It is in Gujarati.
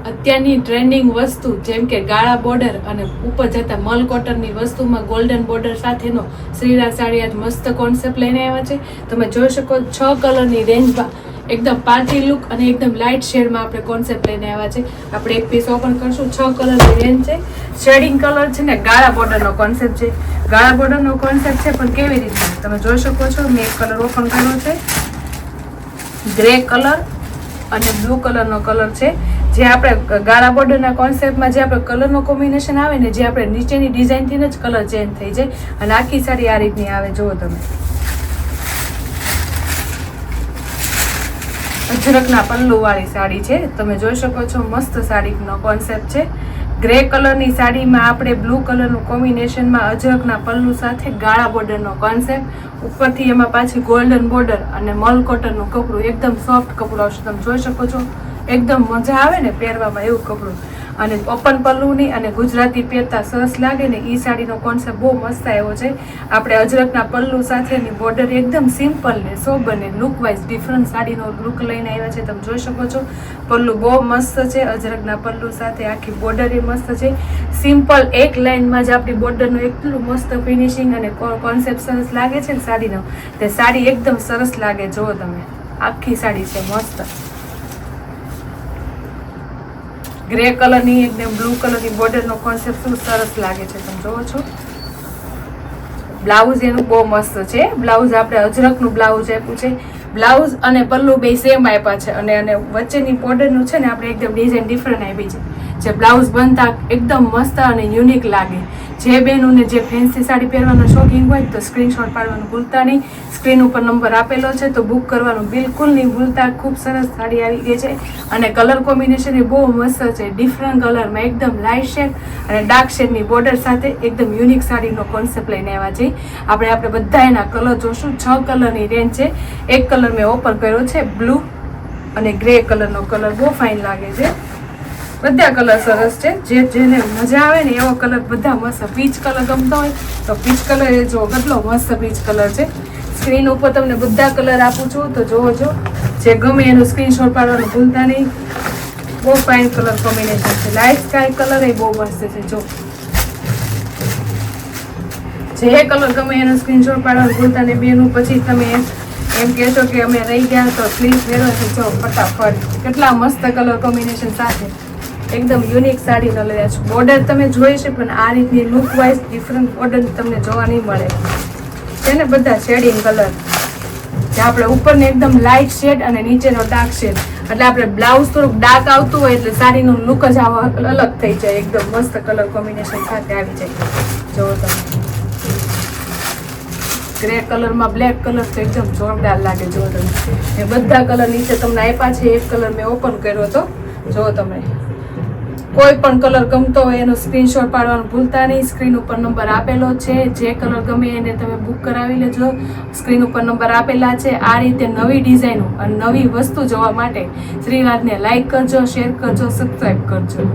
અત્યારની ટ્રેન્ડિંગ વસ્તુ જેમ કે ગાળા બોર્ડર અને ઉપર જતા મલ કોટનની વસ્તુમાં ગોલ્ડન બોર્ડર સાથેનો શ્રીરાજ સાડી આજ મસ્ત કોન્સેપ્ટ લઈને આવ્યા છે. તમે જોઈ શકો 6 કલરની રેન્જમાં એકદમ પાર્ટી લુક અને એકદમ લાઇટ શેડમાં આપણે કોન્સેપ્ટ લઈને આવ્યા છે. આપણે એક પીસ ઓપન કરશું. 6 કલરની રેન્જ છે. શેડિંગ કલર છે ને ગાળા બોર્ડરનો કોન્સેપ્ટ છે. ગાળા બોર્ડરનો કોન્સેપ્ટ છે પણ કેવી રીતે તમે જોઈ શકો છો. મેં એક કલર ઓપન કર્યો છે, ગ્રે કલર અને બ્લુ કલરનો કલર છે. જે આપણે ગાળા બોર્ડરના કોન્સેપ્ટમાં જે આપણે કલરનો કોમ્બિનેશન આવે ને, જે આપણે નીચેની ડિઝાઇનથી જ કલર ચેન્જ થઈ જાય અને આખી સાડી આ રીતની આવે. જુઓ તમે, અજરકના પલ્લુ વાળી સાડી છે. તમે જોઈ શકો છો મસ્ત સાડીનો કોન્સેપ્ટ છે. ગ્રે કલરની સાડીમાં આપણે બ્લુ કલરનું કોમ્બિનેશનમાં અજરકના પલ્લુ સાથે ગાળા બોર્ડરનો કોન્સેપ્ટ, ઉપરથી એમાં પાછી ગોલ્ડન બોર્ડર અને મલ કોટનનું કપડું, એકદમ સોફ્ટ કપડું આવશે. તમે જોઈ શકો છો, એકદમ મજા આવે ને પહેરવામાં એવું કપડું. અને ઓપન પલ્લુની અને ગુજરાતી પહેરતા સરસ લાગે ને એ સાડીનો કોન્સેપ્ટ બહુ મસ્ત આવ્યો છે. આપણે અજરકના પલ્લુ સાથેની બોર્ડર એકદમ સિમ્પલ ને સોબર ને લુક વાઇઝ ડિફરન્ટ સાડીનો લુક લઈને આવ્યા છે. તમે જોઈ શકો છો પલ્લુ બહુ મસ્ત છે. અજરકના પલ્લુ સાથે આખી બોર્ડર એ મસ્ત છે. સિમ્પલ એક લાઇનમાં જ આપણી બોર્ડરનું એટલું મસ્ત ફિનિશિંગ અને કોન્સેપ્ટ સરસ લાગે છે ને સાડીનો, તે સાડી એકદમ સરસ લાગે. જુઓ તમે, આખી સાડી છે મસ્ત. ગ્રે કલરની એકદમ બ્લુ કલરની બોર્ડરનો કોન્સેપ્ટ શું સરસ લાગે છે. તમે જોવો છો. બ્લાઉઝ એનું બહુ મસ્ત છે. બ્લાઉઝ આપણે અજરકનું બ્લાઉઝ આપ્યું છે. બ્લાઉઝ અને પલ્લુ બે સેમ આપ્યા છે અને વચ્ચેની બોર્ડરનું છે ને આપણે એકદમ ડિઝાઇન ડિફરન્ટ આપી છે. જે બ્લાઉઝ બનતા એકદમ મસ્ત અને યુનિક લાગે. જે બહેનોને જે ફેન્સી સાડી પહેરવાનો શોખીન હોય તો સ્ક્રીનશોટ પાડવાનું ભૂલતા નહીં. સ્ક્રીન ઉપર નંબર આપેલો છે તો બુક કરવાનું બિલકુલ નહીં ભૂલતા. ખૂબ સરસ સાડી આવી ગઈ છે અને કલર કોમ્બિનેશન એ બહુ મસ્ત છે. ડિફરન્ટ કલરમાં એકદમ લાઇટ શેડ અને ડાર્ક શેડની બોર્ડર સાથે એકદમ યુનિક સાડીનો કોન્સેપ્ટ લઈને આવ્યા છે. આપણે બધા એના કલર જોશું. 6 કલરની રેન્જ છે. એક કલર મેં ઓપન કર્યો છે, બ્લુ અને ગ્રે કલરનો કલર બહુ ફાઇન લાગે છે. બધા કલર સરસ છે. જેને મજા આવે ને એવો કલર બધા મસ્ત. પીચ કલર ગમતો હોય તો પીચ કલર એ જો કેટલો મસ્ત પીચ કલર છે. સ્ક્રીન ઉપર તમને બધા કલર આપું છું તો જોવો છો. જે ગમે એનું સ્ક્રીનશોટ પાડવાનું ભૂલતા નહીં. બહુ ફાઇન કલર કોમ્બિનેશન છે. લાઇટ સ્કાય કલર એ બહુ મસ્ત છે. જો જે કલર ગમે એનો સ્ક્રીનશોટ પાડવાનું ભૂલતા નહીં. બેનું પછી તમે એમ કહેશો કે અમે રહી ગયા તો સ્લીવ ફેરવથી જો ફટાફટ. કેટલા મસ્ત કલર કોમ્બિનેશન સાથે એકદમ યુનિક સાડી ન લઈ છું. બોર્ડર તમે જોઈ છે પણ આ રીતની લુક વાઇઝ ડિફરન્ટ બોર્ડર તમને જોવા નહીં મળે છે ને. બધા શેડિંગ કલર જે આપણે ઉપરને એકદમ લાઇટ શેડ અને નીચેનો ડાર્ક શેડ, એટલે આપણે બ્લાઉઝ થોડુંક ડાર્ક આવતું હોય એટલે સાડીનું લુક જ અલગ થઈ જાય. એકદમ મસ્ત કલર કોમ્બિનેશન સાથે આવી જાય. જો તમે ગ્રે કલરમાં બ્લેક કલર તો એકદમ જોરદાર લાગે. જો તમે એ બધા કલર નીચે તમને આપ્યા છે. એક કલર મેં ઓપન કર્યો હતો. જો તમે કોઈ પણ કલર ગમતો હોય એનો સ્ક્રીનશોટ પાડવાનું ભૂલતા નહીં. સ્ક્રીન ઉપર નંબર આપેલો છે. જે કલર ગમે એને તમે બુક કરાવી લેજો. સ્ક્રીન ઉપર નંબર આપેલા છે. આ રીતે નવી ડિઝાઇનો અને નવી વસ્તુ જોવા માટે શ્રીરાજને લાઈક કરજો, શેર કરજો, સબસ્ક્રાઈબ કરજો.